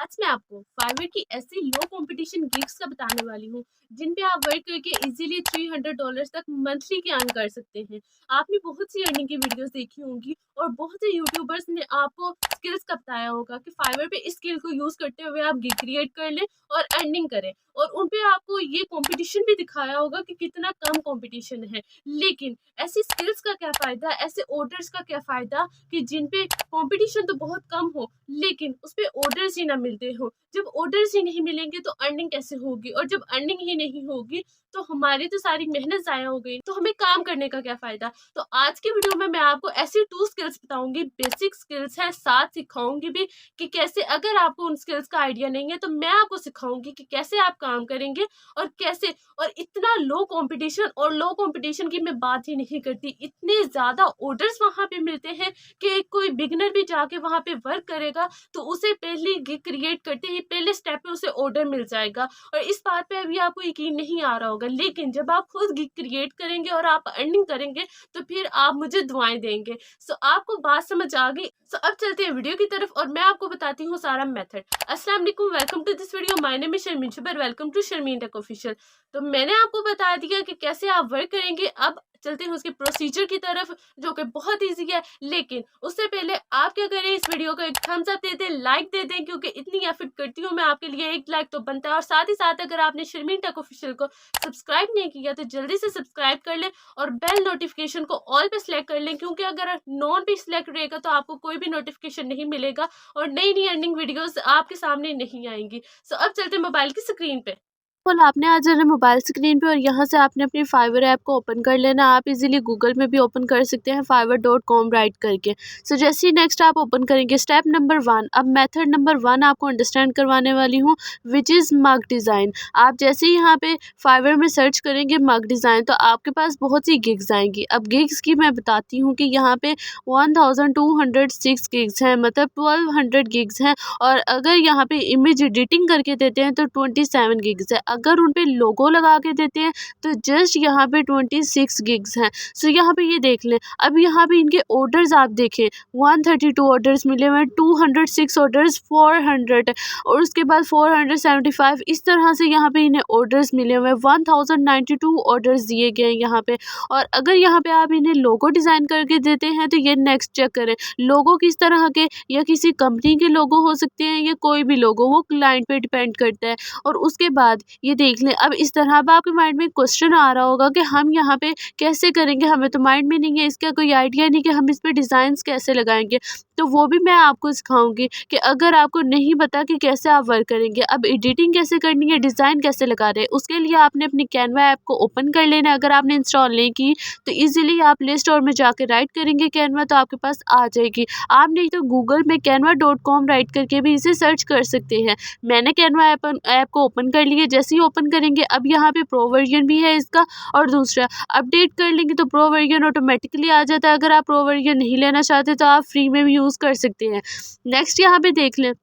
आज मैं आपको फाइवर की ऐसी लो कंपटीशन गिग्स का बताने वाली हूँ जिन पे आप वर्क करके इजीली $300 तक मंथली की अर्न कर सकते हैं। आपने बहुत सी अर्निंग की वीडियोस देखी होंगी और बहुत से यूट्यूबर्स ने आपको स्किल्स का बताया होगा कि फाइवर पे इस स्किल को यूज करते हुए आप गिग क्रिएट कर लें और अर्निंग करें, और उन पे आपको ये कंपटीशन भी दिखाया होगा कि कितना कम कंपटीशन है। लेकिन ऐसी स्किल्स का क्या फायदा, ऐसे ऑर्डर्स का क्या फायदा कि जिन पे कंपटीशन तो बहुत कम हो लेकिन उस पे ऑर्डर्स ही ना मिलते हो। जब ऑर्डर्स ही नहीं मिलेंगे तो अर्निंग कैसे होगी, और जब अर्निंग ही नहीं होगी तो हमारी तो सारी मेहनत ज़ाया हो गई, तो हमें काम करने का क्या फ़ायदा। तो आज की वीडियो में मैं आपको ऐसी 2 स्किल्स बताऊंगी, बेसिक स्किल्स है, साथ सिखाऊंगी भी कि कैसे, अगर आपको उन स्किल्स का आइडिया नहीं है तो मैं आपको सिखाऊंगी कि कैसे आप काम करेंगे और कैसे। और इतना लो कंपटीशन, और लो कंपटीशन की मैं बात ही नहीं करती, इतने ज़्यादा ऑर्डर्स वहाँ पे मिलते हैं कि कोई बिगनर भी जाके वहाँ पे वर्क करेगा तो उसे पहले गिग क्रिएट करते ही पहले स्टेप पे उसे ऑर्डर मिल जाएगा। और इस बात पे अभी आपको यकीन नहीं आ रहा होगा, लेकिन जब आप खुद गिग क्रिएट करेंगे और आप अर्निंग करेंगे तो फिर आप मुझे दुआएं देंगे। सो आपको बात समझ आ गई। सो अब चलते हैं वीडियो की तरफ और मैं आपको बताती हूँ सारा मेथड। अस्सलाम वालेकुम, welcome to this video. My name is Sharmeen Shubar, welcome to Sharmeen tech official. तो मैंने आपको बता दिया कि कैसे आप वर्क करेंगे। अब चलते हैं उसके प्रोसीजर की तरफ, जो कि बहुत ईजी है। लेकिन उससे पहले आप क्या करें, इस वीडियो को एक थम्स अप दे दें, लाइक दे दें, क्योंकि इतनी एफर्ट करती हूँ मैं आपके लिए, एक लाइक तो बनता है। और साथ ही साथ अगर आपने शर्मीन टेक ऑफिशियल को सब्सक्राइब नहीं किया तो जल्दी से सब्सक्राइब कर लें और बेल नोटिफिकेशन को ऑल पे सिलेक्ट कर लें, क्योंकि अगर नॉन पे सिलेक्ट रहेगा तो आपको कोई भी नोटिफिकेशन नहीं मिलेगा और नई नई अर्निंग वीडियोस आपके सामने नहीं आएंगी। सो अब चलते हैं मोबाइल की स्क्रीन पे। आपने आ जाना मोबाइल स्क्रीन पे और यहाँ से आपने अपनी फाइवर ऐप को ओपन कर लेना। आप इजीली गूगल में भी ओपन कर सकते हैं fiverr.com राइट करके। सो जैसे ही नेक्स्ट आप ओपन करेंगे, स्टेप नंबर 1, अब मेथड नंबर 1 आपको अंडरस्टैंड करवाने वाली हूँ, विच इज़ मग डिज़ाइन। आप जैसे ही यहाँ पे फाइवर में सर्च करेंगे मग डिज़ाइन तो आपके पास बहुत सी गिग्स आएंगी। अब गिग्स की मैं बताती हूँ कि यहाँ पे 1206 गिग्स हैं, मतलब 1200 गिग्स हैं। और अगर यहाँ पे इमेज एडिटिंग करके देते हैं तो 27 गिग्स है। अगर उन पे लोगो लगा के देते हैं तो जस्ट यहाँ पे 26 गिग्स हैं। सो यहाँ पे ये देख लें। अब यहाँ पे इनके ऑर्डर्स आप देखें, 132 ऑर्डर्स मिले हुए हैं, 206 ऑर्डर्स, 400 और उसके बाद 475, इस तरह से यहाँ पे इन्हें ऑर्डर्स मिले हुए हैं। 1092 ऑर्डर्स दिए गए हैं यहाँ पे। और अगर यहाँ पे आप इन्हें लोगो डिज़ाइन करके देते हैं तो ये नेक्स्ट चेक करें, लोगो किस तरह के, या किसी कंपनी के लोगो हो सकते हैं या कोई भी लोगो, वो क्लाइंट पे डिपेंड करता है। और उसके बाद ये देख लें। अब इस तरह अब आपके माइंड में क्वेश्चन आ रहा होगा कि हम यहाँ पे कैसे करेंगे, हमें तो माइंड में नहीं है, इसका कोई आइडिया नहीं कि हम इस पे डिज़ाइंस कैसे लगाएंगे। तो वो भी मैं आपको सिखाऊंगी कि अगर आपको नहीं पता कि कैसे आप वर्क करेंगे, अब एडिटिंग कैसे करनी है, डिज़ाइन कैसे लगा रहे हैं, उसके लिए आपने अपनी कैनवा ऐप को ओपन कर लेना है। अगर आपने इंस्टॉल नहीं की तो ईजिली आप प्ले स्टोर में जाकर राइट करेंगे कैनवा तो आपके पास आ जाएगी। आप नहीं तो गूगल में canva.com राइट करके भी इसे सर्च कर सकते हैं। मैंने कैनवा ऐप को ओपन कर लिया। जैसे ही ओपन करेंगे अब यहाँ पे प्रो वर्जन भी है इसका, और दूसरा अपडेट कर लेंगे तो प्रो वर्जन ऑटोमेटिकली आ जाता है। अगर आप प्रो वर्जन नहीं लेना चाहते तो आप फ्री में भी यूज़ कर सकते हैं। नेक्स्ट यहाँ पे देख लें,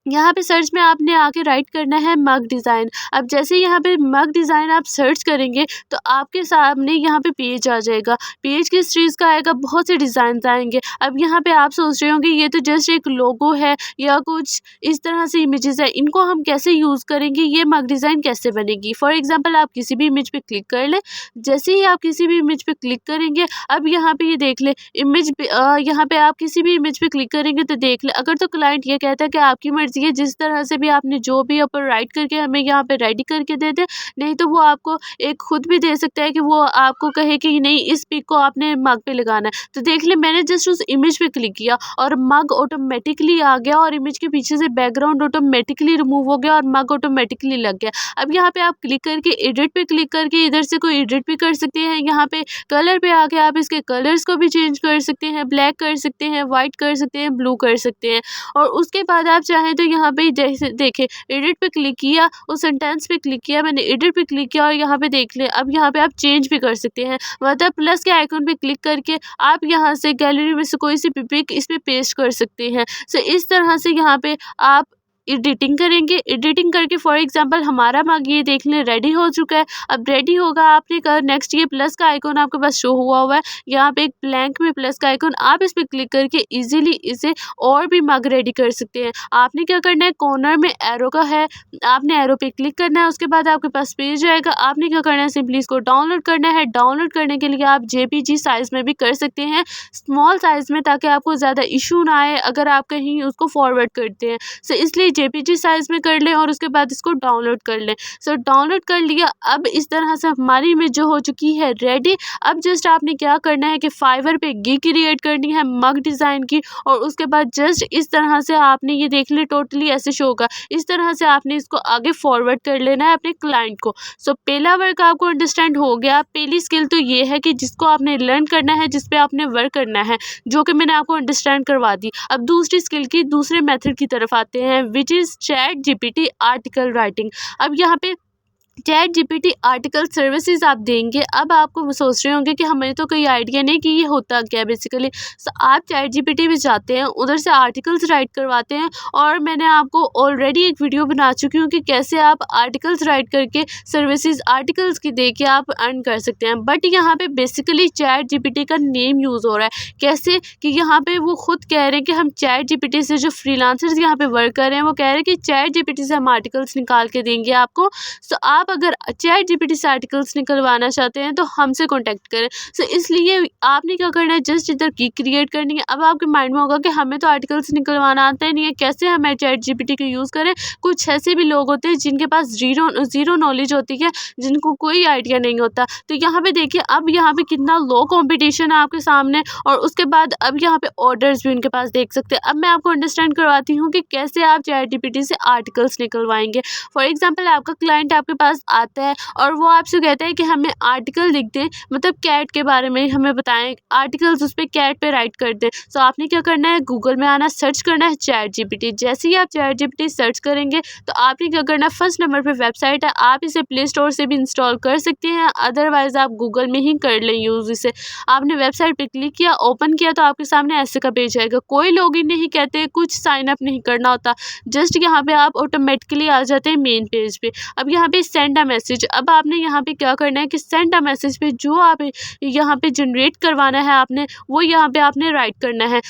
यहाँ पे सर्च में आपने आके राइट करना है मग डिज़ाइन। अब जैसे यहाँ पे मग डिज़ाइन आप सर्च करेंगे तो आपके सामने यहाँ पे पेज आ जाएगा। पेज किस चीज़ का आएगा, बहुत से डिज़ाइन आएंगे। अब यहाँ पे आप सोच रहे होंगे ये तो जस्ट एक लोगो है या कुछ इस तरह से इमेजेस है, इनको हम कैसे यूज़ करेंगे, ये मग डिज़ाइन कैसे बनेगी। फॉर एग्जाम्पल आप किसी भी इमेज पे क्लिक कर लें। जैसे ही आप किसी भी इमेज पे क्लिक करेंगे, अब यहाँ पे ये देख लें इमेज पे, यहाँ पे आप किसी भी इमेज पे क्लिक करेंगे तो देख लें, अगर तो क्लाइंट ये कहता है कि आपकी मर्जी है, जिस तरह से भी आपने जो भी ऊपर राइट करके हमें यहाँ पे रेडी करके दे दे, नहीं तो वो आपको एक खुद भी दे सकता है कि वो आपको कहे कि नहीं इस पिक को आपने मग पे लगाना है। तो देख ले मैंने जस्ट उस इमेज पे क्लिक किया और मग ऑटोमेटिकली आ गया, और इमेज के पीछे से बैकग्राउंड ऑटोमेटिकली रिमूव हो गया और मग ऑटोमेटिकली लग गया। अब यहाँ पे आप क्लिक करके एडिट पे क्लिक करके इधर से कोई एडिट भी कर सकते हैं। यहाँ पे कलर पे आके आप इसके कलर्स को भी चेंज कर सकते हैं, ब्लैक कर सकते हैं, वाइट कर सकते हैं, ब्लू कर सकते हैं। और उसके बाद आप चाहें तो यहाँ पे जैसे देखें एडिट पे क्लिक किया, उस सेंटेंस पे क्लिक किया, मैंने एडिट पे क्लिक किया और यहाँ पे देख लें अब यहाँ पे आप चेंज भी कर सकते हैं। मतलब प्लस के आइकन पे क्लिक करके आप यहाँ से गैलरी में से कोई सी पिक इस पे पेस्ट कर सकते हैं। सो इस तरह से यहाँ पे आप एडिटिंग करेंगे। एडिटिंग करके फॉर एग्जांपल हमारा मग ये देख लें रेडी हो चुका है। अब रेडी होगा आपने कर नेक्स्ट ये प्लस का आइकॉन आपके पास शो हुआ है, यहाँ पे एक ब्लैंक में प्लस का आइकॉन, आप इस पे क्लिक करके इजीली इसे और भी मग रेडी कर सकते हैं। आपने क्या करना है, कॉर्नर में एरो का है, आपने एरो पे क्लिक करना है, उसके बाद आपके पास पेज आएगा। आपने क्या करना है, सिंपली इसको डाउनलोड करना है। डाउनलोड करने के लिए आप जेपीजी साइज में भी कर सकते हैं, स्मॉल साइज में, ताकि आपको ज़्यादा इशू ना आए अगर आप कहीं उसको फॉरवर्ड करते हैं। सो इसलिए जेपीजी साइज में कर लें और उसके बाद इसको डाउनलोड कर लें। सो डाउनलोड कर लिया। अब इस तरह से हमारी इमेज जो हो चुकी है रेडी। अब जस्ट आपने क्या करना है कि फाइवर पे गिग क्रिएट करनी है मग डिज़ाइन की, और उसके बाद जस्ट इस तरह से आपने ये देख ले टोटली ऐसे शो होगा। इस तरह से आपने इसको आगे फॉरवर्ड कर लेना है अपने क्लाइंट को। सो पहला वर्क आपको अंडरस्टैंड हो गया। पहली स्किल तो ये है कि जिसको आपने लर्न करना है, जिस पे आपने वर्क करना है, जो कि मैंने आपको अंडरस्टैंड करवा दी। अब दूसरी स्किल की दूसरे मेथड की तरफ आते हैं, which is chat GPT article writing. अब यहाँ पे चैट जीपीटी आर्टिकल सर्विसेज आप देंगे। अब आपको सोच रहे होंगे कि हमें तो कोई आइडिया नहीं कि ये होता क्या है बेसिकली। सो आप चैट जीपीटी में जाते हैं, उधर से आर्टिकल्स राइट करवाते हैं, और मैंने आपको ऑलरेडी एक वीडियो बना चुकी हूँ कि कैसे आप आर्टिकल्स राइट करके सर्विसेज आर्टिकल्स की दे के आप अर्न कर सकते हैं। बट यहाँ पे बेसिकली चैट जीपीटी का नेम यूज़ हो रहा है। कैसे कि यहाँ पे वो खुद कह रहे हैं कि हम चैट जीपीटी से, जो फ्रीलांसर्स यहाँ पे वर्क कर रहे हैं वो कह रहे हैं कि चैट जीपीटी से हम आर्टिकल्स निकाल के देंगे आपको। सो आप अगर चैट जीपीटी से आर्टिकल्स निकलवाना चाहते हैं तो हमसे कांटेक्ट करें। सो इसलिए आपने क्या करना है, जस्ट इधर की क्रिएट करनी है। अब आपके माइंड में होगा कि हमें तो आर्टिकल्स निकलवाना आता ही नहीं है, कैसे हमें चैट जीपीटी का यूज़ करें। कुछ ऐसे भी लोग होते हैं जिनके पास ज़ीरो नॉलेज होती है, जिनको कोई आइडिया नहीं होता। तो यहाँ पे देखिए, अब यहाँ पे कितना लो कॉम्पिटिशन है आपके सामने, और उसके बाद अब यहाँ पे ऑर्डर्स भी उनके पास देख सकते हैं। अब मैं आपको अंडरस्टैंड करवाती हूँ कि कैसे आप चैट जीपीटी से आर्टिकल्स निकलवाएंगे। फॉर एग्जाम्पल आपका क्लाइंट आपके पास आता है और वो आपसे कहता है कि हमें आर्टिकल लिख दें, मतलब कैट के बारे में हमें बताएं, आर्टिकल्स उस पर कैट पे राइट कर दें। सो आपने क्या करना है, गूगल में आना, सर्च करना है चैट जीपीटी। जैसे ही आप चैट जीपीटी सर्च करेंगे तो आपने क्या करना है, फर्स्ट नंबर पे वेबसाइट है, आप इसे प्ले स्टोर से भी इंस्टॉल कर सकते हैं, अदरवाइज आप गूगल में ही कर लें यूज़ इसे। आपने वेबसाइट पे क्लिक किया, ओपन किया, तो आपके सामने ऐसे का पेज आएगा। कोई लॉगिन नहीं कहते, कुछ साइन अप नहीं करना होता, जस्ट यहाँ पे आप ऑटोमेटिकली आ जाते हैं मेन पेज पे। अब यहाँ पे सेंड अ मैसेज। अब आपने यहाँ पे क्या करना है कि सेंड अ मैसेज पे जो आप यहाँ पे जनरेट करवाना है आपने, वो यहाँ पे आपने राइट करना है।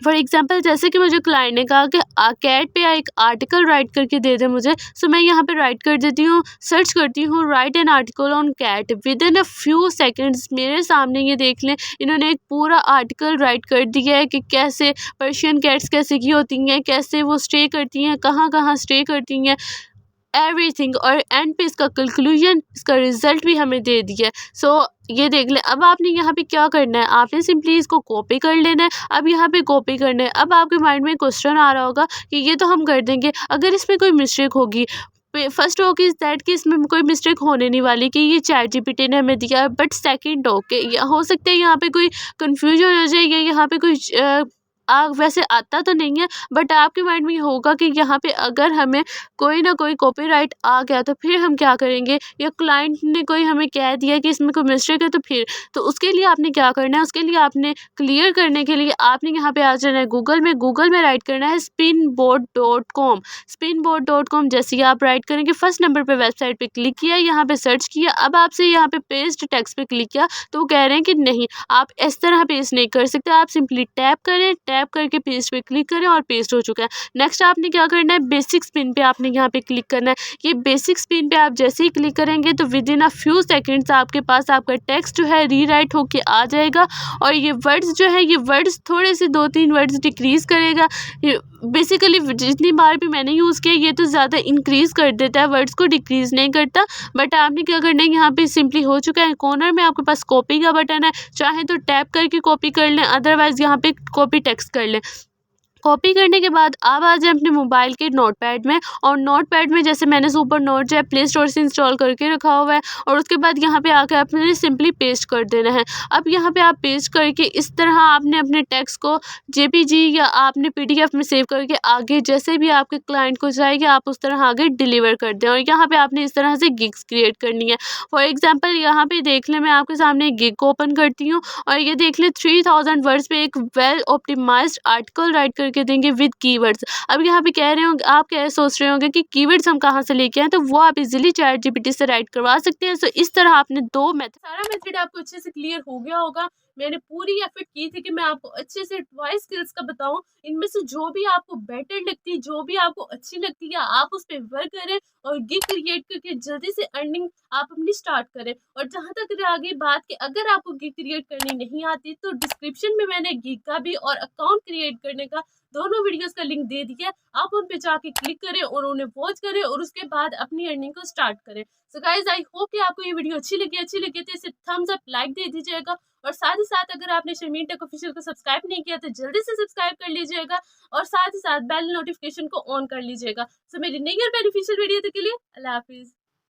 फॉर एग्जाम्पल जैसे कि मुझे क्लाइंट ने कहा कि कैट पे एक आर्टिकल राइट करके दे दे मुझे। सो मैं यहाँ पे राइट कर देती हूँ, सर्च करती हूँ write an article on cat. Within a few seconds मेरे सामने ये देख लें, इन्होंने एक पूरा आर्टिकल राइट कर दिया है कि कैसे पर्शियन कैट्स कैसे की होती हैं, कैसे वो स्टे करती हैं, कहाँ कहाँ स्टे करती हैं, एवरीथिंग। और एंड पे इसका कंक्लूजन, इसका रिजल्ट भी हमें दे दिया है। सो ये देख ले। अब आपने यहाँ पे क्या करना है, आपने सिंपली इसको कॉपी कर लेना है। अब यहाँ पे कॉपी करना है। अब आपके माइंड में क्वेश्चन आ रहा होगा कि ये तो हम कर देंगे, अगर इसमें कोई मिस्टेक होगी। फर्स्ट हो कि दैट कि इसमें कोई मिस्टेक होने नहीं वाली कि ये चैट जीपीटी ने हमें दिया। बट सेकंड हो के हो सकता है यहाँ पे कोई कन्फ्यूजन हो जाए, या यहाँ पे कोई वैसे आता तो नहीं है, बट आपके माइंड में ये होगा कि यहाँ पे अगर हमें कोई ना कोई कॉपीराइट आ गया तो फिर हम क्या करेंगे, या क्लाइंट ने कोई हमें कह दिया कि इसमें कोई मिस्टेक है तो फिर। तो उसके लिए आपने क्या करना है, उसके लिए आपने क्लियर करने के लिए आपने यहाँ पे आ जाना है गूगल में राइट करना है spinboard.com। spinboard.com जैसे ही आप राइट करेंगे, फर्स्ट नंबर पे वेबसाइट पे क्लिक किया, यहाँ पे सर्च किया। अब आपसे यहाँ पे पेस्ट टेक्स्ट पे क्लिक किया तो वो कह रहे हैं कि नहीं, आप इस तरह पेस्ट नहीं कर सकते, आप सिंपली टैप करें, टैप करके पेस्ट पे क्लिक करें और पेस्ट हो चुका है। नेक्स्ट आपने क्या करना है, बेसिक स्पिन पे आपने यहाँ पे क्लिक करना है। ये बेसिक स्पिन पे आप जैसे ही क्लिक करेंगे तो with in a few seconds आपके पास आपका टेक्स्ट जो है रीराइट होके आ जाएगा, और ये वर्ड्स जो है, ये वर्ड्स थोड़े से 2-3 वर्ड्स डिक्रीज़ करेगा। बेसिकली जितनी बार भी मैंने यूज़ किया, ये तो ज़्यादा इंक्रीज़ कर देता है, वर्ड्स को डिक्रीज़ नहीं करता। बट आपने क्या करना है, यहाँ पे सिंपली हो चुका है, कॉर्नर में आपके पास कॉपी का बटन है, चाहे तो टैप करके कॉपी कर लें, अदरवाइज़ यहाँ पे कॉपी टेक्स्ट कर लें। कॉपी करने के बाद आप आ जाए अपने मोबाइल के नोटपैड में, और नोटपैड में जैसे मैंने सुपर नोट जो है प्ले स्टोर से इंस्टॉल करके रखा हुआ है, और उसके बाद यहाँ पे आकर आपने सिंपली पेस्ट कर देना है। अब यहाँ पे आप पेस्ट करके इस तरह आपने अपने टेक्स्ट को जेपीजी या आपने पीडीएफ में सेव करके आगे जैसे भी आपके क्लाइंट को चाहिए आप उस तरह आगे डिलीवर कर दें। और यहाँ पर आपने इस तरह से गिग्स क्रिएट करनी है। फॉर एग्जाम्पल यहाँ पर देख लें, मैं आपके सामने एक गिग को ओपन करती हूँ, और ये देख लें 3000 वर्ड्स पे एक वेल ऑप्टिमाइज्ड आर्टिकल राइट करके करके देंगे विद कीवर्ड्स। अब यहाँ पे कह रहे होंगे, आप क्या सोच रहे होंगे कि कीवर्ड्स हम कहाँ से लेके आए, तो वो आप इजीली चैट जीपीटी से राइट करवा सकते हैं। सो इस तरह आपने 2 मेथड, सारा मेथड आपको अच्छे से क्लियर हो गया होगा। मैंने पूरी एफर्ट की थी कि मैं आपको अच्छे से वॉइस स्किल्स का बताऊं, इनमें से जो भी आपको बेटर लगती है, जो भी आपको अच्छी लगती है, आप उस पर वर्क करें और गिग क्रिएट करके जल्दी से अर्निंग आप अपनी स्टार्ट करें। और जहां तक रह गई बात कि अगर आपको गिग क्रिएट करनी नहीं आती, तो डिस्क्रिप्शन में मैंने गिग का भी और अकाउंट क्रिएट करने का दोनों वीडियोस का लिंक दे दिया है। आप उन पे जाके क्लिक करें और उन्हें वॉच करें और उसके बाद अपनी अर्निंग को स्टार्ट करें। सो गाइज, आई होप कि आपको ये वीडियो अच्छी लगी तो इसे थम्स अप लाइक दे दीजिएगा। और साथ ही साथ अगर आपने शर्मीन टेक ऑफिशियल को सब्सक्राइब नहीं किया तो जल्दी से सब्सक्राइब कर लीजिएगा और साथ ही साथ बेल नोटिफिकेशन को ऑन कर लीजिएगा। सो मेरी नई और बेनिफिशियल वीडियो के लिए अल्लाह हाफिज।